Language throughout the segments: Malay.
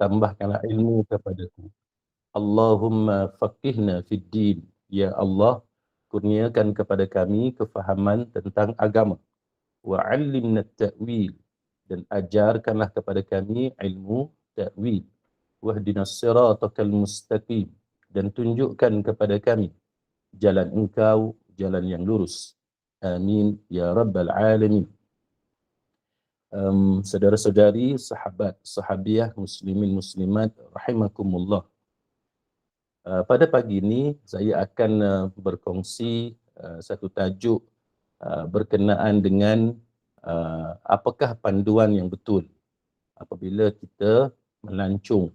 tambahkanlah ilmu kepadaku. Allahumma faqihna fid din. Ya Allah, kurniakan kepada kami kefahaman tentang agama. Wa 'allimna at-ta'wil, dan ajarkanlah kepada kami ilmu ta'wil. Wahdinas siratal mustaqim, dan tunjukkan kepada kami jalan engkau, jalan yang lurus. Amin ya rabbal alamin. Saudara-saudari, sahabat, sahabiah, muslimin, muslimat, rahimakumullah. Pada pagi ini saya akan berkongsi satu tajuk berkenaan dengan apakah panduan yang betul apabila kita melancung,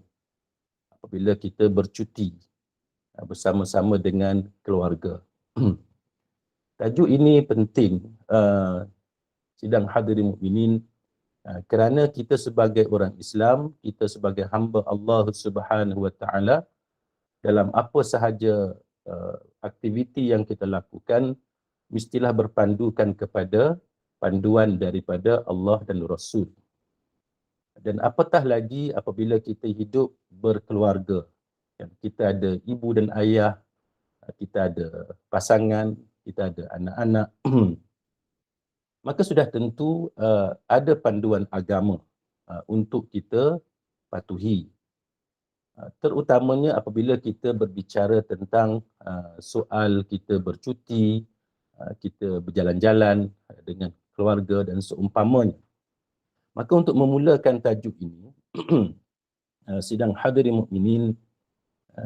apabila kita bercuti bersama-sama dengan keluarga. Tajuk ini penting, sidang hadirin mukminin, kerana kita sebagai orang Islam, kita sebagai hamba Allah Subhanahu Wa Taala, dalam apa sahaja aktiviti yang kita lakukan, mestilah berpandukan kepada panduan daripada Allah dan Rasul. Dan apatah lagi apabila kita hidup berkeluarga. Kita ada ibu dan ayah, kita ada pasangan, kita ada anak-anak. Maka sudah tentu ada panduan agama untuk kita patuhi. Terutamanya apabila kita berbicara tentang soal kita bercuti, kita berjalan-jalan dengan keluarga dan seumpamanya. Maka untuk memulakan tajuk ini, sidang hadirin mukminin,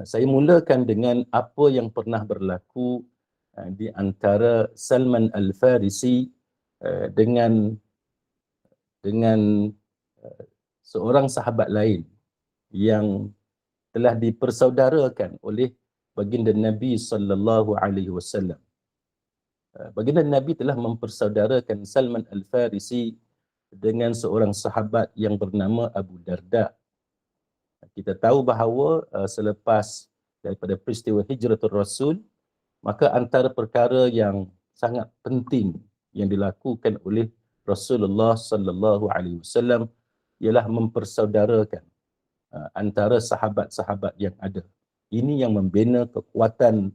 saya mulakan dengan apa yang pernah berlaku di antara Salman Al-Farisi dengan seorang sahabat lain yang telah dipersaudarakan oleh baginda Nabi sallallahu alaihi wasallam. Baginda Nabi telah mempersaudarakan Salman Al-Farisi dengan seorang sahabat yang bernama Abu Darda. Kita tahu bahawa selepas daripada peristiwa Hijratul Rasul, maka antara perkara yang sangat penting yang dilakukan oleh Rasulullah sallallahu alaihi wasallam ialah mempersaudarakan antara sahabat-sahabat yang ada. Ini yang membina kekuatan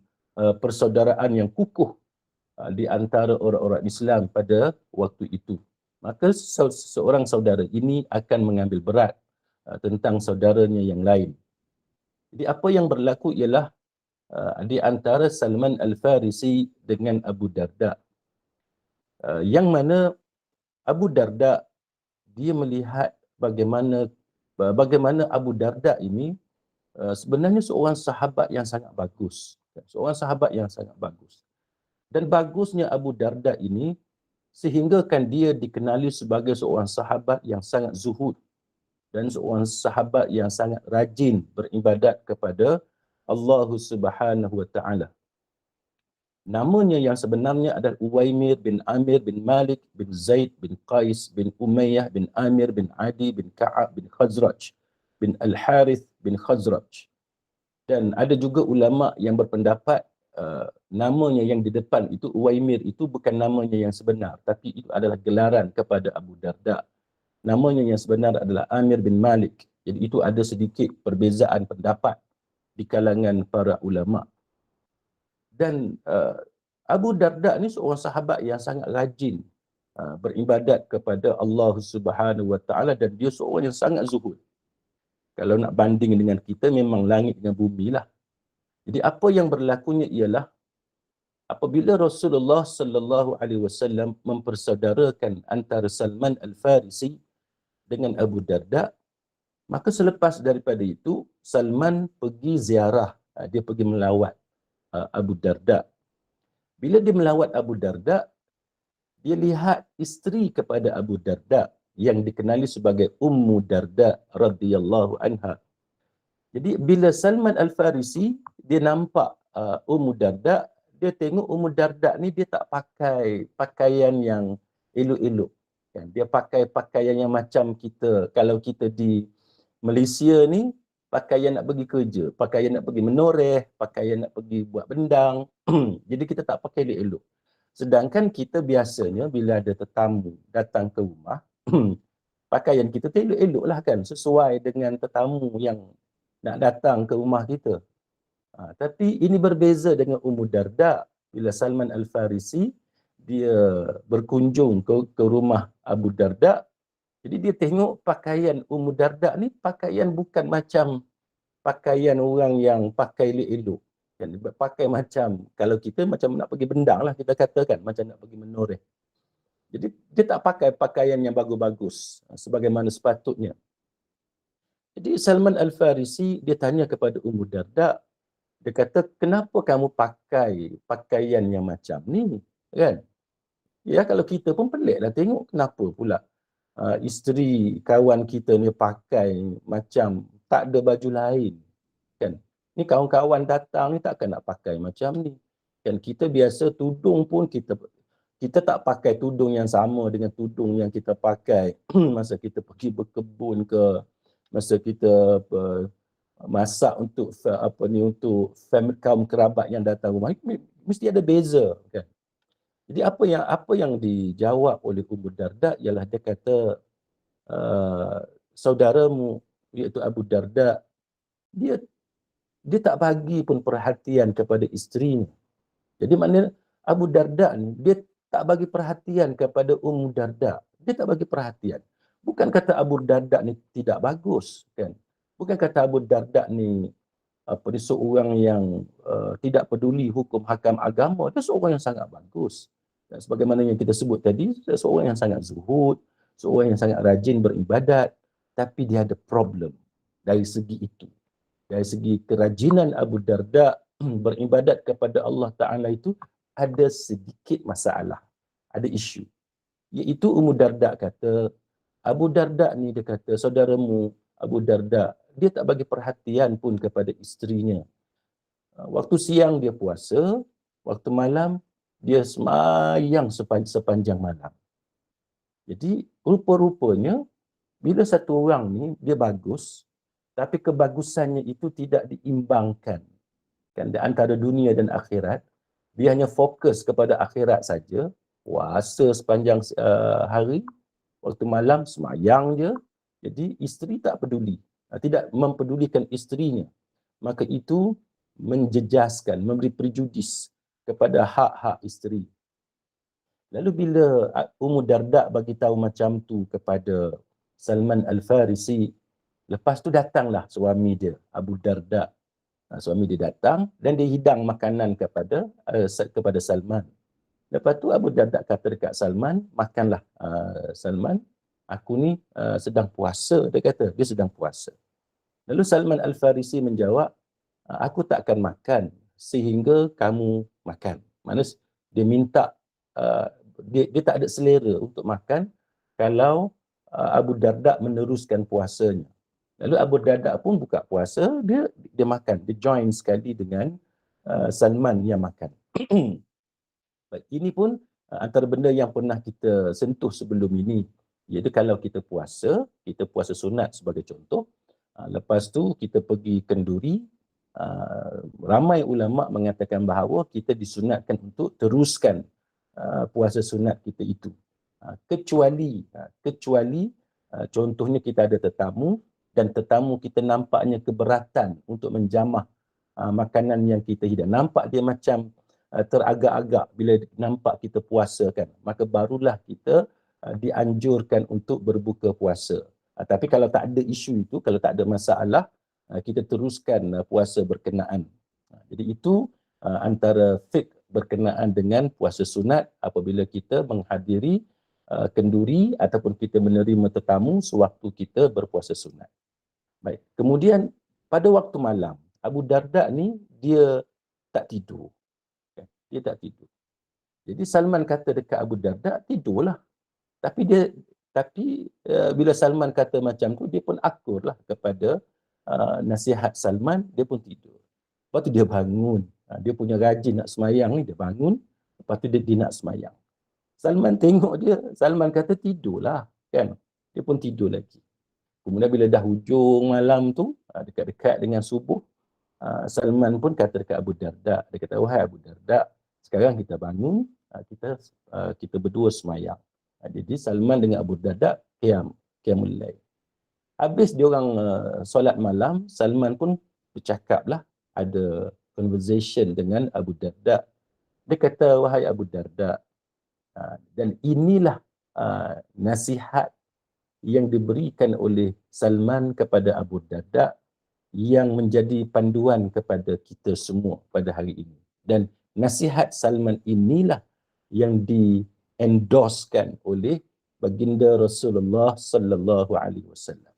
persaudaraan yang kukuh di antara orang-orang Islam pada waktu itu. Maka seorang saudara ini akan mengambil berat tentang saudaranya yang lain. Jadi apa yang berlaku ialah di antara Salman Al-Farisi dengan Abu Darda. Yang mana Abu Darda, dia melihat bagaimana Abu Darda ini sebenarnya seorang sahabat yang sangat bagus. Seorang sahabat yang sangat bagus. Dan bagusnya Abu Darda ini sehinggakan dia dikenali sebagai seorang sahabat yang sangat zuhud dan seorang sahabat yang sangat rajin beribadat kepada Allah Subhanahu Wa Taala. Namanya yang sebenarnya adalah Uwaimir bin Amir bin Malik bin Zaid bin Qais bin Umayyah bin Amir bin Adi bin Ka'ab bin Khazraj bin Al-Harith bin Khazraj. Dan ada juga ulama yang berpendapat namanya yang di depan itu Uwaimir itu bukan namanya yang sebenar, tapi itu adalah gelaran kepada Abu Darda. Namanya yang sebenar adalah Amir bin Malik. Jadi itu ada sedikit perbezaan pendapat di kalangan para ulama. Dan Abu Darda ni seorang sahabat yang sangat rajin beribadat kepada Allah Subhanahu Wa Taala, dan dia seorang yang sangat zuhud. Kalau nak banding dengan kita, memang langit dengan bumi lah. Jadi apa yang berlakunya ialah apabila Rasulullah sallallahu alaihi wasallam mempersaudarakan antara Salman Al-Farisi dengan Abu Darda, maka selepas daripada itu Salman pergi ziarah, dia pergi melawat Abu Darda. Bila dia melawat Abu Darda, dia lihat isteri kepada Abu Darda yang dikenali sebagai Ummu Darda radhiyallahu anha. Jadi bila Salman Al-Farisi dia nampak Ummu Darda, dia tengok Ummu Darda ni dia tak pakai pakaian yang elok-elok. Dia pakai pakaian yang macam kita, kalau kita di Malaysia ni, pakaian nak pergi kerja, pakaian nak pergi menoreh, pakaian nak pergi buat bendang. Jadi kita tak pakai elok-elok. Sedangkan kita biasanya bila ada tetamu datang ke rumah, pakaian kita tu elok-elok lah kan, sesuai dengan tetamu yang nak datang ke rumah kita. Tapi ini berbeza dengan Ummu Darda. Bila Salman Al-Farisi dia berkunjung ke rumah Abu Darda, jadi dia tengok pakaian Ummu Darda ni pakaian bukan macam pakaian orang yang pakai elok-elok. Kan, pakai macam, kalau kita macam nak pergi bendang lah kita katakan, macam nak pergi menoreh. Jadi dia tak pakai pakaian yang bagus-bagus sebagaimana sepatutnya. Jadi Salman Al-Farisi dia tanya kepada Ummu Darda, dia kata, kenapa kamu pakai pakaian yang macam ni? Kan? Ya, kalau kita pun peliklah tengok kenapa pula isteri kawan kita ni pakai macam tak ada baju lain. Kan? Ni kawan-kawan datang ni takkan nak pakai macam ni. Kan kita biasa tudung pun kita tak pakai tudung yang sama dengan tudung yang kita pakai masa kita pergi berkebun ke, masa kita masak untuk untuk family, kaum kerabat yang datang rumah, mesti ada beza kan. Jadi apa yang dijawab oleh Ummu Darda ialah dia kata saudaramu iaitu Abu Darda dia tak bagi pun perhatian kepada isterinya. Jadi maknanya Abu Darda ni dia tak bagi perhatian kepada Ummu Darda. Dia tak bagi perhatian. Bukan kata Abu Darda ni tidak bagus kan. Bukan kata Abu Darda ni seorang yang tidak peduli hukum hakam agama. Dia seorang yang sangat bagus. Dan sebagaimana yang kita sebut tadi, dia seorang yang sangat zuhud, seorang yang sangat rajin beribadat, tapi dia ada problem dari segi itu. Dari segi kerajinan Abu Darda beribadat kepada Allah Ta'ala itu ada sedikit masalah, ada isu. Iaitu Ummu Darda kata, Abu Darda ni dia kata, saudaramu Abu Darda, dia tak bagi perhatian pun kepada isterinya. Waktu siang dia puasa, waktu malam dia semayang sepanjang malam. Jadi rupa-rupanya bila satu orang ni dia bagus, tapi kebagusannya itu tidak diimbangkan kan antara dunia dan akhirat, dia hanya fokus kepada akhirat saja, puasa sepanjang hari, waktu malam semayang je. Jadi isteri tak peduli, tidak mempedulikan isterinya. Maka itu menjejaskan, memberi prejudis kepada hak-hak isteri. Lalu bila Ummu Darda bagi tahu macam tu kepada Salman Al-Farisi, lepas tu datanglah suami dia, Abu Darda. Suami dia datang dan dia hidang makanan kepada Salman. Lepas tu Abu Darda kata dekat Salman, makanlah Salman, aku ni sedang puasa, dia kata, dia sedang puasa. Lalu Salman Al-Farisi menjawab, aku tak akan makan sehingga kamu makan. Maksudnya dia minta, dia tak ada selera untuk makan kalau Abu Darda meneruskan puasanya. Lalu Abu Darda pun buka puasa, dia makan, dia join sekali dengan Salman yang makan. Ini pun antara benda yang pernah kita sentuh sebelum ini, iaitu kalau kita puasa sunat sebagai contoh, lepas tu kita pergi kenduri, ramai ulama mengatakan bahawa kita disunatkan untuk teruskan puasa sunat kita itu. Kecuali contohnya kita ada tetamu dan tetamu kita nampaknya keberatan untuk menjamah makanan yang kita hidang. Nampak dia macam teragak-agak bila nampak kita puasa kan. Maka barulah kita dianjurkan untuk berbuka puasa. Tapi kalau tak ada isu itu, kalau tak ada masalah, kita teruskan puasa berkenaan. Jadi itu antara fiqh berkenaan dengan puasa sunat apabila kita menghadiri kenduri ataupun kita menerima tetamu sewaktu kita berpuasa sunat. Baik. Kemudian pada waktu malam, Abu Darda ni dia tak tidur. Dia tak tidur. Jadi Salman kata dekat Abu Darda, tidurlah. Tapi bila Salman kata macam tu, dia pun akurlah kepada nasihat Salman, dia pun tidur. Lepas tu dia bangun. Dia punya rajin nak semayang ni, dia bangun. Lepas tu dia nak semayang. Salman tengok dia, Salman kata tidurlah. Kan? Dia pun tidur lagi. Kemudian bila dah hujung malam tu, dekat-dekat dengan subuh, Salman pun kata dekat Abu Darda, dia kata, wahai Abu Darda, sekarang kita bangun, kita berdua semayang. Jadi Salman dengan Abu Darda qiyam. qiyamul lail. Habis diorang solat malam, Salman pun bercakaplah, ada conversation dengan Abu Darda. Dia kata, wahai Abu Darda, dan inilah nasihat yang diberikan oleh Salman kepada Abu Darda yang menjadi panduan kepada kita semua pada hari ini. Dan nasihat Salman inilah yang di-endorsekan oleh baginda Rasulullah sallallahu alaihi wasallam.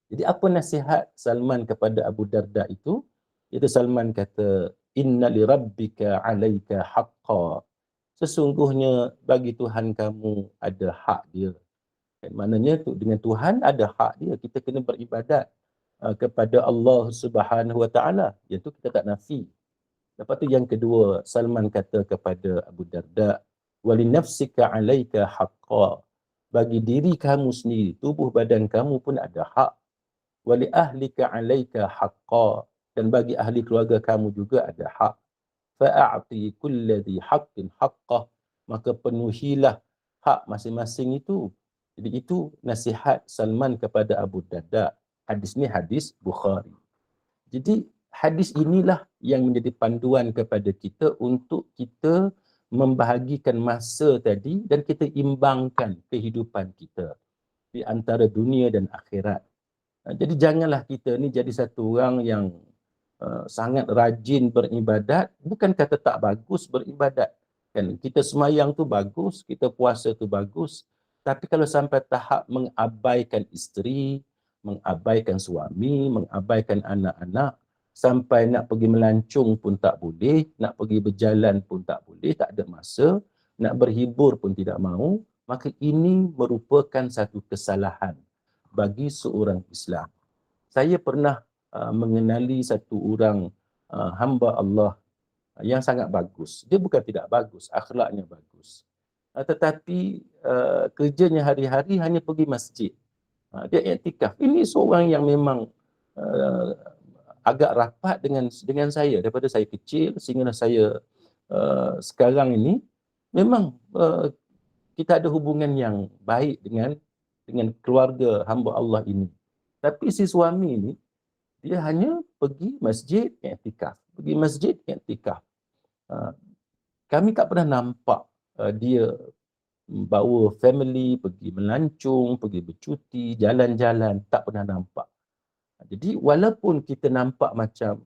Jadi apa nasihat Salman kepada Abu Darda itu? Itu Salman kata, inna li rabbika 'alaika haqqan. Sesungguhnya bagi Tuhan kamu ada hak dia. Maknanya dengan Tuhan ada hak dia. Kita kena beribadat kepada Allah Subhanahu Wa Taala. Iaitu kita tak nafi. Lepas tu yang kedua, Salman kata kepada Abu Darda, wali nafsika 'alaika haqqan. Bagi diri kamu sendiri, tubuh badan kamu pun ada hak. Wali ahlika 'alaika haqqan. Dan bagi ahli keluarga kamu juga ada hak. Fa'ati kulli dhi haqqin haqqah. Maka penuhilah hak masing-masing itu. Jadi itu nasihat Salman kepada Abu Darda. Hadis ni hadis Bukhari. Jadi hadis inilah yang menjadi panduan kepada kita untuk kita membahagikan masa tadi dan kita imbangkan kehidupan kita di antara dunia dan akhirat. Jadi janganlah kita ni jadi satu orang yang sangat rajin beribadat. Bukan kata tak bagus beribadat. Kan kita semayang tu bagus, kita puasa tu bagus. Tapi kalau sampai tahap mengabaikan isteri, mengabaikan suami, mengabaikan anak-anak, sampai nak pergi melancung pun tak boleh, nak pergi berjalan pun tak boleh, tak ada masa, nak berhibur pun tidak mahu, maka ini merupakan satu kesalahan bagi seorang Islam. Saya pernah mengenali satu orang hamba Allah yang sangat bagus. Dia bukan tidak bagus, akhlaknya bagus. Tetapi kerjanya hari-hari hanya pergi masjid. Dia iktikaf. Ini seorang yang memang agak rapat dengan saya daripada saya kecil sehingga saya sekarang ini memang kita ada hubungan yang baik dengan keluarga hamba Allah ini. Tapi si suami ini dia hanya pergi masjid iktikaf, pergi masjid iktikaf. Kami tak pernah nampak dia bawa family pergi melancung, pergi bercuti, jalan-jalan, tak pernah nampak. Jadi walaupun kita nampak macam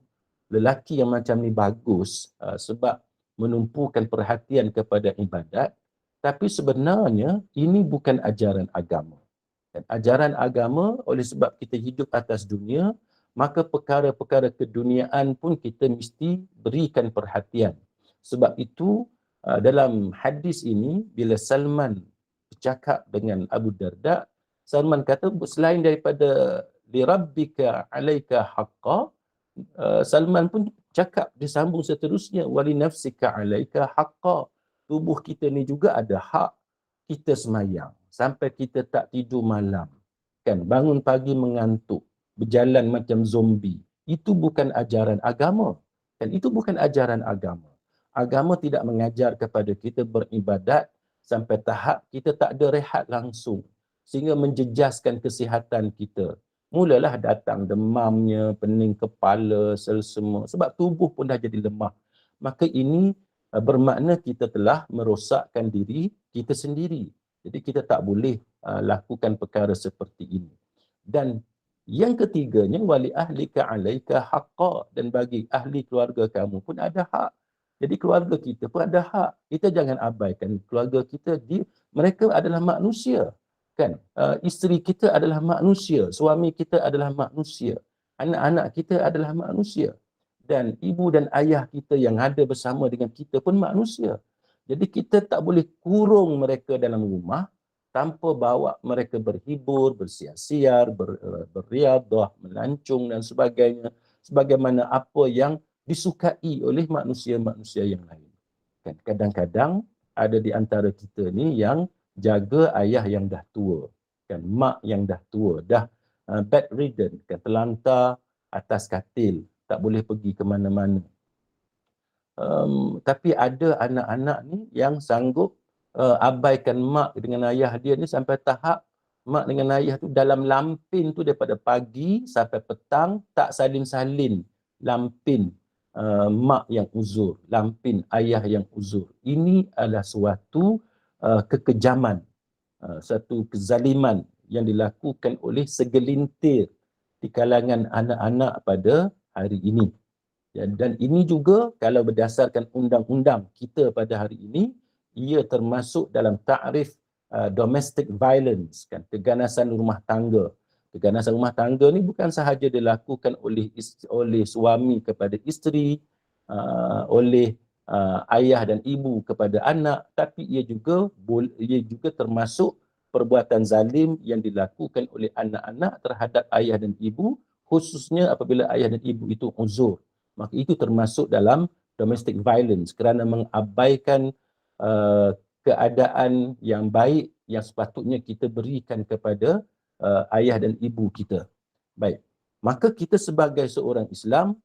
lelaki yang macam ni bagus sebab menumpukan perhatian kepada ibadat, tapi sebenarnya ini bukan ajaran agama. Dan ajaran agama oleh sebab kita hidup atas dunia, maka perkara-perkara keduniaan pun kita mesti berikan perhatian. Sebab itu dalam hadis ini bila Salman bercakap dengan Abu Darda, Salman kata selain daripada lirabbika 'alaika haqqan, Salman pun cakap disambung seterusnya, wali nafsika 'alaika haqqan. Tubuh kita ni juga ada hak. Kita semayang sampai kita tak tidur malam, kan, bangun pagi mengantuk, berjalan macam zombie. Itu bukan ajaran agama. Dan itu bukan ajaran agama. Agama tidak mengajar kepada kita beribadat sampai tahap kita tak ada rehat langsung sehingga menjejaskan kesihatan kita. Mulalah datang demamnya, pening kepala, semua. Sebab tubuh pun dah jadi lemah. Maka ini bermakna kita telah merosakkan diri kita sendiri. Jadi kita tak boleh lakukan perkara seperti ini. Dan yang ketiganya, wali ahlika 'alaika haqqan, dan bagi ahli keluarga kamu pun ada hak. Jadi keluarga kita pun ada hak. Kita jangan abaikan keluarga kita. Mereka adalah manusia. Kan? Isteri kita adalah manusia, suami kita adalah manusia, anak-anak kita adalah manusia. Dan ibu dan ayah kita yang ada bersama dengan kita pun manusia. Jadi kita tak boleh kurung mereka dalam rumah tanpa bawa mereka berhibur, bersiar-siar, berriadah, melancung dan sebagainya. Sebagaimana apa yang disukai oleh manusia-manusia yang lain. Kan? Kadang-kadang ada di antara kita ni yang jaga ayah yang dah tua. Kan? Mak yang dah tua, dah bedridden, kan? Terlantar atas katil, tak boleh pergi ke mana-mana. Tapi ada anak-anak ni yang sanggup abaikan mak dengan ayah dia ni sampai tahap mak dengan ayah tu dalam lampin tu daripada pagi sampai petang tak salin-salin lampin mak yang uzur, lampin ayah yang uzur. Ini adalah suatu kekejaman, satu kezaliman yang dilakukan oleh segelintir di kalangan anak-anak pada hari ini. Dan ini juga kalau berdasarkan undang-undang kita pada hari ini, ia termasuk dalam takrif domestic violence, kan, keganasan rumah tangga. Keganasan rumah tangga ni bukan sahaja dilakukan oleh suami kepada isteri, oleh ayah dan ibu kepada anak, tapi ia juga termasuk perbuatan zalim yang dilakukan oleh anak-anak terhadap ayah dan ibu, khususnya apabila ayah dan ibu itu uzur. Maka itu termasuk dalam domestic violence kerana mengabaikan keadaan yang baik yang sepatutnya kita berikan kepada ayah dan ibu kita. Baik, maka kita sebagai seorang Islam,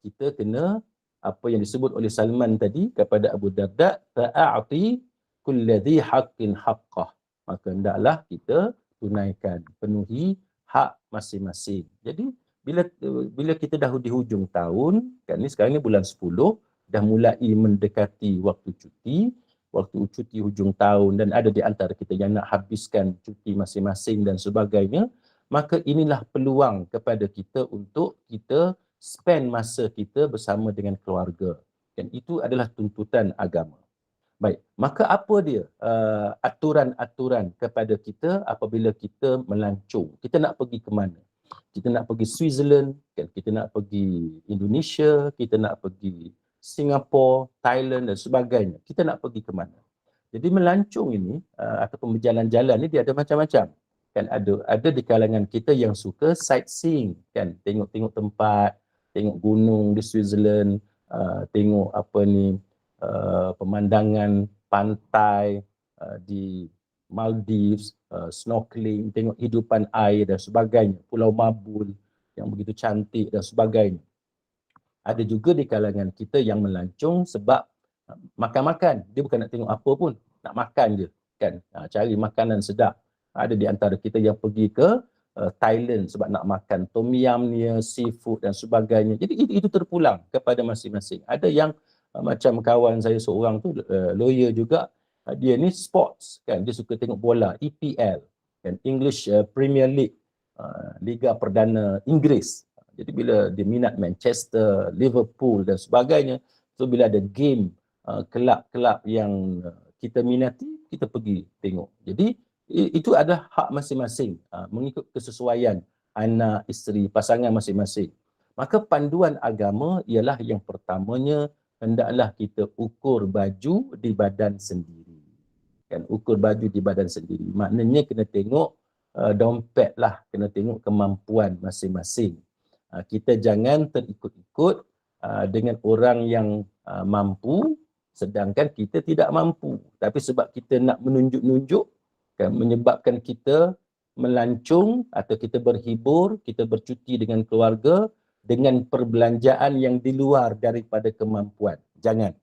kita kena apa yang disebut oleh Salman tadi kepada Abu Darda, ta'ati kulladhi haqqin haqqah. Maka hendaklah kita tunaikan, penuhi hak masing-masing. Jadi bila kita dah di hujung tahun, kan ni sekarang ni bulan 10, dah mulai mendekati waktu cuti hujung tahun dan ada di antara kita yang nak habiskan cuti masing-masing dan sebagainya, maka inilah peluang kepada kita untuk kita spend masa kita bersama dengan keluarga. Dan itu adalah tuntutan agama. Baik, maka apa dia aturan-aturan kepada kita apabila kita melancong? Kita nak pergi ke mana? Kita nak pergi Switzerland, kan? Kita nak pergi Indonesia, kita nak pergi Singapura, Thailand dan sebagainya. Kita nak pergi ke mana? Jadi melancong ini ataupun berjalan-jalan ni dia ada macam-macam. Kan ada di kalangan kita yang suka sightseeing, kan, tengok-tengok tempat, tengok gunung di Switzerland, tengok pemandangan pantai di Maldives, snorkeling, tengok hidupan air dan sebagainya, Pulau Mabul yang begitu cantik dan sebagainya. Ada juga di kalangan kita yang melancong sebab makan-makan, dia bukan nak tengok apa pun, nak makan je, kan, cari makanan sedap. Ada di antara kita yang pergi ke Thailand sebab nak makan tom yumnya, seafood dan sebagainya. Jadi itu terpulang kepada masing-masing. Ada yang macam kawan saya seorang tu lawyer juga, dia ni sports, kan, dia suka tengok bola, EPL, kan, English Premier League, Liga Perdana Inggeris. Jadi bila dia minat Manchester, Liverpool dan sebagainya, so bila ada game kelab-kelab yang kita minati, kita pergi tengok. Jadi itu adalah hak masing-masing, mengikut kesesuaian anak, isteri, pasangan masing-masing. Maka panduan agama ialah yang pertamanya, hendaklah kita ukur baju di badan sendiri. Kan, ukur baju di badan sendiri. Maknanya kena tengok dompet lah, kena tengok kemampuan masing-masing. Kita jangan terikut-ikut dengan orang yang mampu, sedangkan kita tidak mampu. Tapi sebab kita nak menunjuk-nunjuk, kan, menyebabkan kita melancong atau kita berhibur, kita bercuti dengan keluarga dengan perbelanjaan yang di luar daripada kemampuan. Jangan.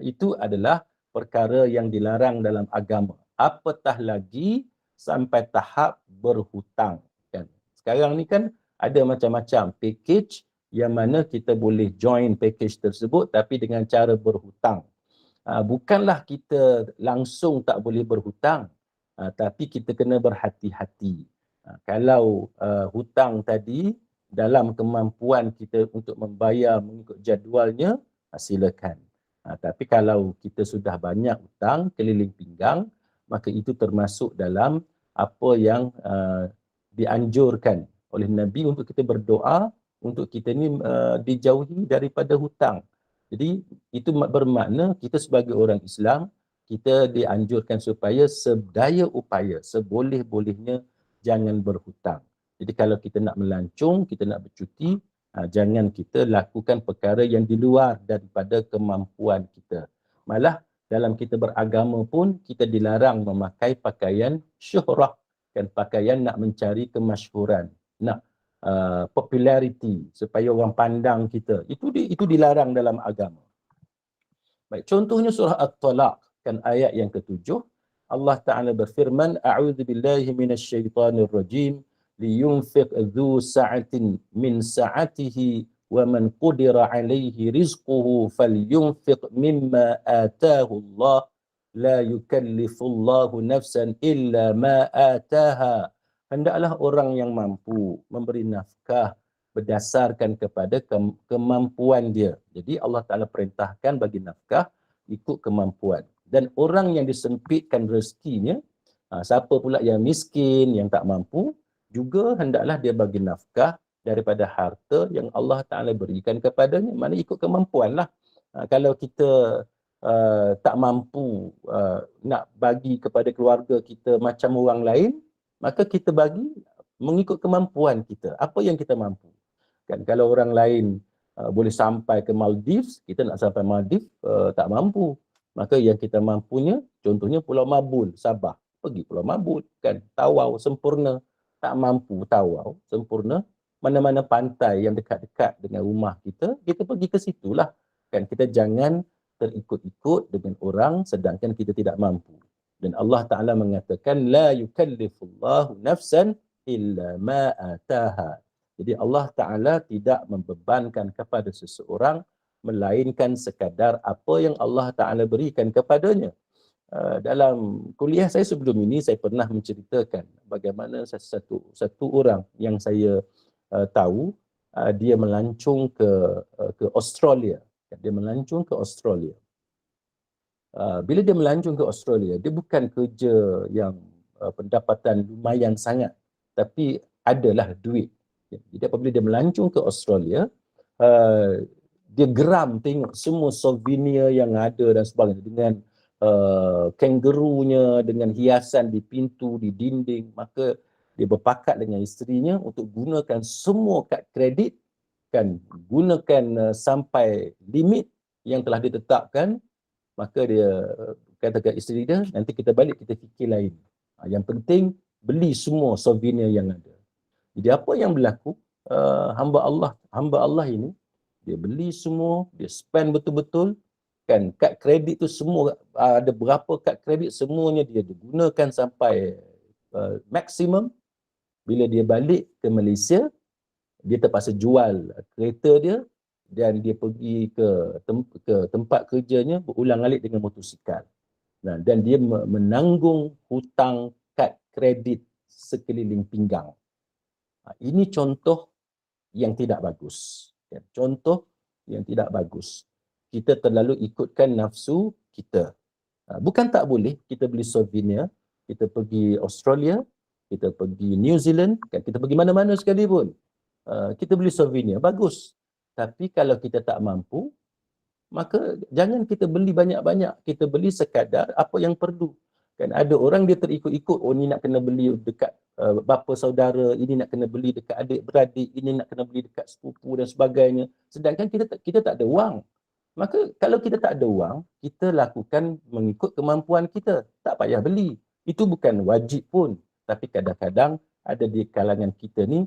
Itu adalah perkara yang dilarang dalam agama. Apatah lagi sampai tahap berhutang. Kan? Sekarang ni kan ada macam-macam package yang mana kita boleh join package tersebut tapi dengan cara berhutang. Bukanlah kita langsung tak boleh berhutang, tapi kita kena berhati-hati. Kalau hutang tadi dalam kemampuan kita untuk membayar mengikut jadualnya, silakan. Tapi kalau kita sudah banyak hutang, keliling pinggang, maka itu termasuk dalam apa yang dianjurkan oleh Nabi untuk kita berdoa untuk kita ni dijauhi daripada hutang. Jadi itu bermakna kita sebagai orang Islam, kita dianjurkan supaya sedaya upaya, seboleh-bolehnya jangan berhutang. Jadi kalau kita nak melancong, kita nak bercuti, jangan kita lakukan perkara yang di luar daripada kemampuan kita. Malah dalam kita beragama pun kita dilarang memakai pakaian syuhrah, kan, pakaian nak mencari kemasyhuran, nak popularity supaya orang pandang kita. Itu dilarang dalam agama. Baik, contohnya surah At-Talaq, kan, ayat yang ke-7, Allah Ta'ala berfirman, A'udzu billahi minasyaitonir rajim, liyunfiq dzu sa'atin min sa'atihi wa man qudira 'alaihi rizquhu falyunfiq mimma ataahu Allah la yukallifullahu nafsan illa ma ataaha. Hendaklah orang yang mampu memberi nafkah berdasarkan kepada kemampuan dia. Jadi Allah Ta'ala perintahkan bagi nafkah ikut kemampuan. Dan orang yang disempitkan rezekinya, siapa pula yang miskin, yang tak mampu, juga hendaklah dia bagi nafkah daripada harta yang Allah Ta'ala berikan kepadanya. Mana ikut kemampuan lah. Kalau kita tak mampu nak bagi kepada keluarga kita macam orang lain, maka kita bagi mengikut kemampuan kita. Apa yang kita mampu. Kan kalau orang lain boleh sampai ke Maldives, kita nak sampai Maldives tak mampu. Maka yang kita mampunya, contohnya Pulau Mabul, Sabah. Pergi Pulau Mabul, kan. Tawau sempurna. Tak mampu tawau sempurna. Mana-mana pantai yang dekat-dekat dengan rumah kita, kita pergi ke situlah. Kan kita jangan terikut-ikut dengan orang sedangkan kita tidak mampu. Dan Allah Ta'ala mengatakan, La yukallifullahu nafsan illa ma ataha. Jadi Allah Ta'ala tidak membebankan kepada seseorang melainkan sekadar apa yang Allah Ta'ala berikan kepadanya. Dalam kuliah saya sebelum ini, saya pernah menceritakan bagaimana satu orang yang saya tahu, dia melancung ke Australia. Dia melancung ke Australia. Bila dia melancung ke Australia, dia bukan kerja yang pendapatan lumayan sangat, tapi adalah duit. Jadi apabila dia melancung ke Australia, dia geram tengok semua souvenir yang ada dan sebagainya, dengan kangarunya, dengan hiasan di pintu, di dinding. Maka dia berpakat dengan isterinya untuk gunakan semua kad kredit, kan, gunakan sampai limit yang telah ditetapkan. Maka dia kata kat isteri dia, nanti kita balik kita fikir lain. Yang penting beli semua souvenir yang ada. Jadi apa yang berlaku, hamba Allah ini, dia beli semua, dia spend betul-betul, kan. Kad kredit tu semua, ada berapa kad kredit, semuanya dia gunakan sampai maksimum. Bila dia balik ke Malaysia, dia terpaksa jual kereta dia dan dia pergi ke tempat kerjanya berulang-alik dengan motosikal. Dan dia menanggung hutang kad kredit sekeliling pinggang. Ini contoh yang tidak bagus. Contoh yang tidak bagus. Kita terlalu ikutkan nafsu kita. Bukan tak boleh kita beli souvenir, kita pergi Australia, kita pergi New Zealand, kan, kita pergi mana-mana sekalipun. Kita beli souvenir, bagus. Tapi kalau kita tak mampu, maka jangan kita beli banyak-banyak. Kita beli sekadar apa yang perlu. Kan ada orang dia terikut-ikut, oh ni nak kena beli dekat bapa saudara, ini nak kena beli dekat adik-beradik, ini nak kena beli dekat sepupu dan sebagainya. Sedangkan kita tak ada wang. Maka kalau kita tak ada wang, kita lakukan mengikut kemampuan kita. Tak payah beli. Itu bukan wajib pun. Tapi kadang-kadang ada di kalangan kita ni,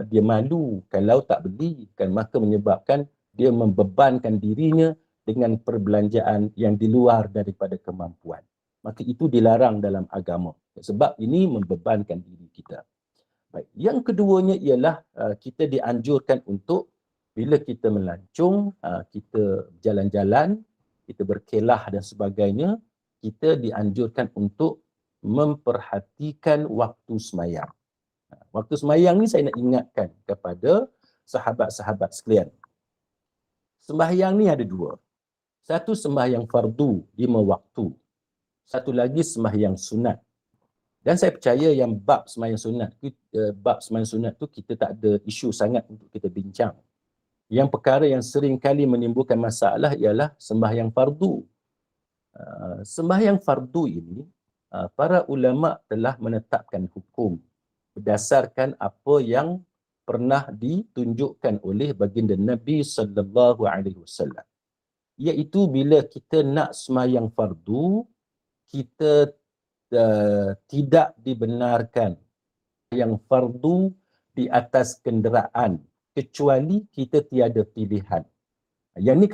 dia malu kalau tak beli, kan, maka menyebabkan dia membebankan dirinya dengan perbelanjaan yang di luar daripada kemampuan. Maka itu dilarang dalam agama. Sebab ini membebankan diri kita. Baik. Yang keduanya ialah kita dianjurkan untuk bila kita melancung, kita berjalan-jalan, kita berkelah dan sebagainya, kita dianjurkan untuk memperhatikan waktu semayang. Waktu semayang ni saya nak ingatkan kepada sahabat-sahabat sekalian. Sembahyang ni ada dua. Satu sembahyang fardu 5 waktu. Satu lagi sembahyang sunat. Dan saya percaya yang bab sembahyang sunat tu kita tak ada isu sangat untuk kita bincang. Yang perkara yang sering kali menimbulkan masalah ialah sembahyang fardu. Sembahyang fardu ini, para ulama telah menetapkan hukum berdasarkan apa yang pernah ditunjukkan oleh baginda Nabi sallallahu alaihi wasallam. Iaitu bila kita nak sembahyang fardu, kita tidak dibenarkan yang fardu di atas kenderaan kecuali kita tiada pilihan. Yang ni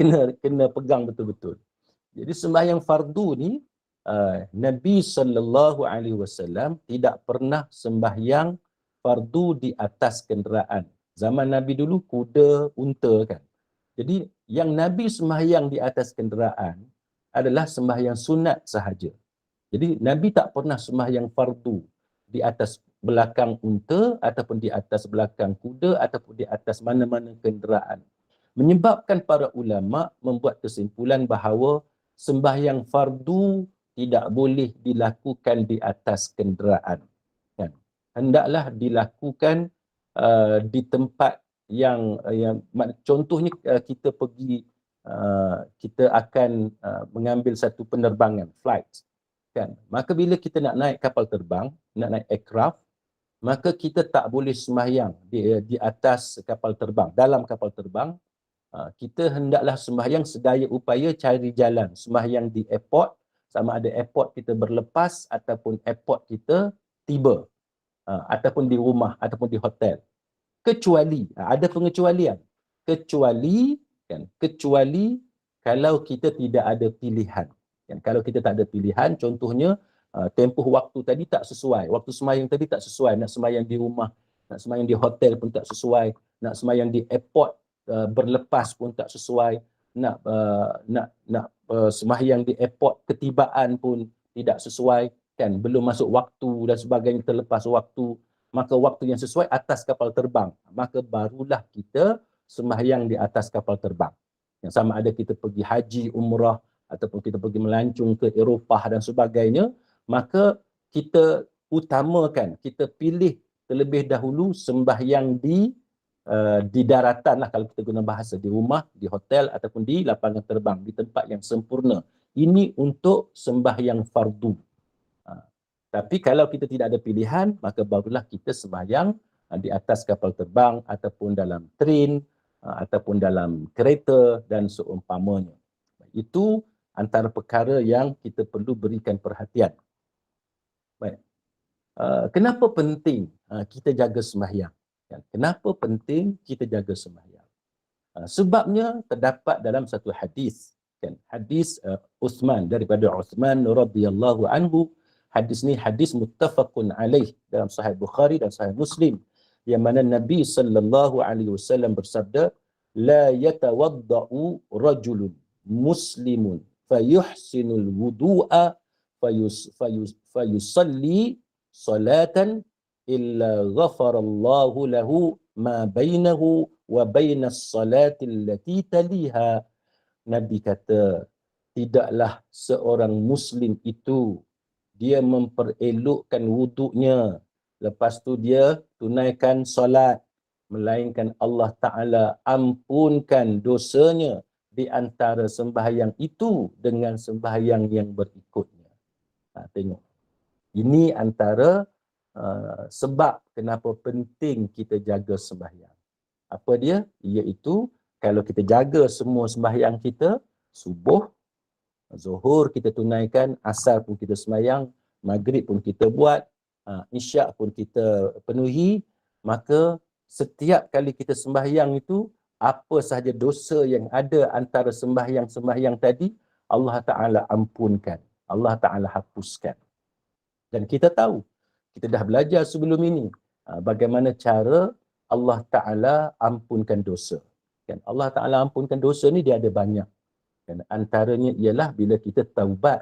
kena pegang betul-betul. Jadi sembahyang fardu ni Nabi SAW tidak pernah sembahyang fardu di atas kenderaan. Zaman Nabi dulu kuda, unta kan. Jadi yang Nabi sembahyang di atas kenderaan adalah sembahyang sunat sahaja. Jadi Nabi tak pernah sembahyang fardu di atas belakang unta ataupun di atas belakang kuda ataupun di atas mana-mana kenderaan. Menyebabkan para ulama membuat kesimpulan bahawa sembahyang fardu tidak boleh dilakukan di atas kenderaan. Kan? Hendaklah dilakukan di tempat yang contohnya kita pergi kita akan mengambil satu penerbangan, flight. Kan? Maka bila kita nak naik kapal terbang, nak naik aircraft, maka kita tak boleh sembahyang di atas kapal terbang, dalam kapal terbang. Kita hendaklah sembahyang sedaya upaya cari jalan. Sembahyang di airport, sama ada airport kita berlepas ataupun airport kita tiba. Ataupun di rumah, ataupun di hotel. Kecuali, ada pengecualian. Kecuali kalau kita tidak ada pilihan. Kalau kita tak ada pilihan, contohnya tempoh waktu tadi tak sesuai. Waktu sembahyang tadi tak sesuai. Nak sembahyang di rumah, nak sembahyang di hotel pun tak sesuai. Nak sembahyang di airport berlepas pun tak sesuai, nak sembahyang di airport ketibaan pun tidak sesuai, kan, belum masuk waktu dan sebagainya, terlepas waktu, maka waktu yang sesuai atas kapal terbang, maka barulah kita sembahyang di atas kapal terbang. Yang sama ada kita pergi haji, umrah ataupun kita pergi melancung ke Eropah dan sebagainya, maka kita utamakan, kita pilih terlebih dahulu sembahyang di daratan lah, kalau kita guna bahasa, di rumah, di hotel ataupun di lapangan terbang, di tempat yang sempurna. Ini untuk sembahyang fardu. Tapi kalau kita tidak ada pilihan, maka barulah kita sembahyang di atas kapal terbang ataupun dalam train ataupun dalam kereta dan seumpamanya. Itu antara perkara yang kita perlu berikan perhatian. Baik. Kenapa penting kita jaga sembahyang? Kenapa penting kita jaga sembahyang? Sebabnya terdapat dalam satu hadis, kan, hadis Uthman, daripada Uthman radhiyallahu anhu. Hadis ni hadis muttafaqun alaih dalam Sahih Bukhari dan Sahih Muslim, yang mana Nabi sallallahu alaihi wasallam bersabda, la yatawaddau rajulun muslimun fayuhsinul wudu'a fayusalli salatan illa ghafarallahu lahu ma bainahu wa bainas salati allati taliha. Nabi kata, tidaklah seorang muslim itu dia memperelokkan wuduknya, lepas tu dia tunaikan solat, melainkan Allah Ta'ala ampunkan dosanya di antara sembahyang itu dengan sembahyang yang berikutnya. Tengok, ini antara sebab kenapa penting kita jaga sembahyang. Apa dia? Iaitu kalau kita jaga semua sembahyang kita, subuh, zuhur kita tunaikan, asar pun kita sembahyang, maghrib pun kita buat, isyak pun kita penuhi, maka setiap kali kita sembahyang itu, apa sahaja dosa yang ada antara sembahyang-sembahyang tadi, Allah Ta'ala ampunkan, Allah Ta'ala hapuskan. Dan kita tahu, kita dah belajar sebelum ini bagaimana cara Allah Ta'ala ampunkan dosa. Kan? Allah Ta'ala ampunkan dosa ni dia ada banyak. Dan antaranya ialah bila kita taubat.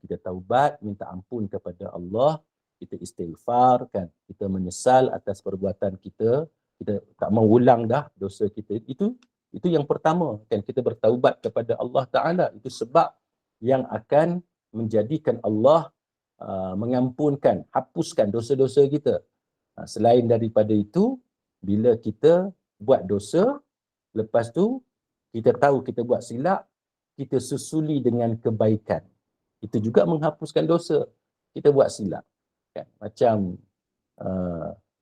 Kita taubat, minta ampun kepada Allah, kita istighfar, kan? Kita menyesal atas perbuatan kita, kita tak mau ulang dah dosa kita. Itu yang pertama, kan? Kita bertaubat kepada Allah Ta'ala. Itu sebab yang akan menjadikan Allah mengampunkan, hapuskan dosa-dosa kita. Selain daripada itu, bila kita buat dosa, lepas tu kita tahu kita buat silap, kita susuli dengan kebaikan, itu juga menghapuskan dosa. Kita buat silap, kan? Macam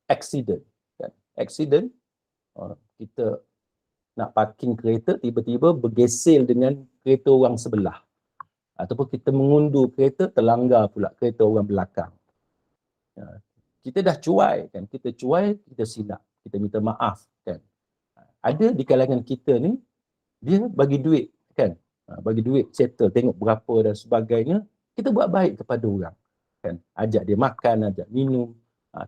accident, kan? Accident, kita nak parking kereta, tiba-tiba bergesel dengan kereta orang sebelah, ataupun kita mengundur kereta, terlanggar pula kereta orang belakang. Kita dah cuai, kan? Kita cuai, kita silap, kita minta maaf, kan? Ada di kalangan kita ni, dia bagi duit, kan? Bagi duit, settle, tengok berapa dan sebagainya, kita buat baik kepada orang. Kan? Ajak dia makan, ajak minum.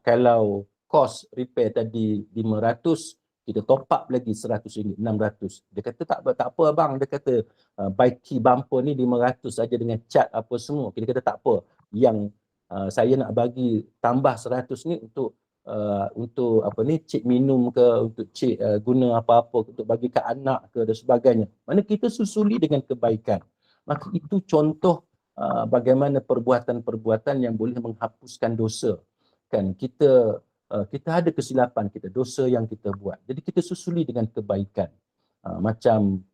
Kalau kos repair tadi 500, kita top up lagi RM100, 600. Dia kata tak apa abang, dia kata baiki bumper ni 500 saja dengan cat apa semua. Kita kata tak apa. Yang saya nak bagi tambah 100 ni untuk apa ni, cik minum ke, untuk cik guna apa-apa, untuk bagi ke anak ke dan sebagainya. Mana kita susuli dengan kebaikan. Maka itu contoh bagaimana perbuatan-perbuatan yang boleh menghapuskan dosa. Kan kita ada kesilapan kita, dosa yang kita buat. Jadi kita susuli dengan kebaikan. Macam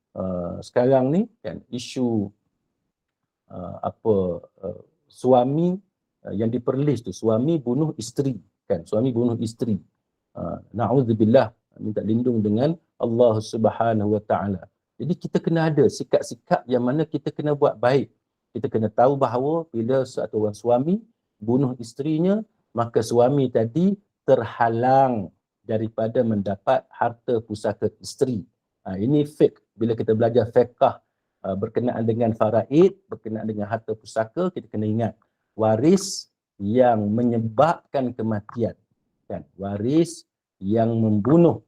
sekarang ni kan isu suami yang diperlis tu, suami bunuh isteri kan, suami bunuh isteri. Na'udzubillah, minta lindung dengan Allah Subhanahu Wa Taala. Jadi kita kena ada sikap-sikap yang mana kita kena buat baik. Kita kena tahu bahawa bila satu orang suami bunuh isterinya, maka suami tadi terhalang daripada mendapat harta pusaka isteri. Ini fiqh. Bila kita belajar fiqh berkenaan dengan faraid, berkenaan dengan harta pusaka, kita kena ingat waris yang menyebabkan kematian. Kan? Waris yang membunuh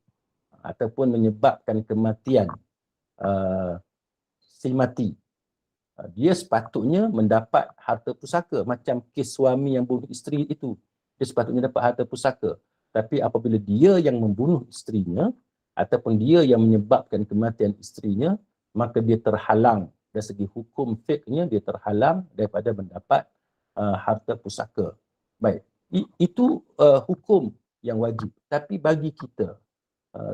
ataupun menyebabkan kematian si mati, dia sepatutnya mendapat harta pusaka. Macam kes suami yang bunuh isteri itu, dia sepatutnya dapat harta pusaka. Tapi apabila dia yang membunuh isterinya ataupun dia yang menyebabkan kematian isterinya, maka dia terhalang dari segi hukum fiqhnya, dia terhalang daripada mendapat harta pusaka. Baik, itu hukum yang wajib. Tapi bagi kita,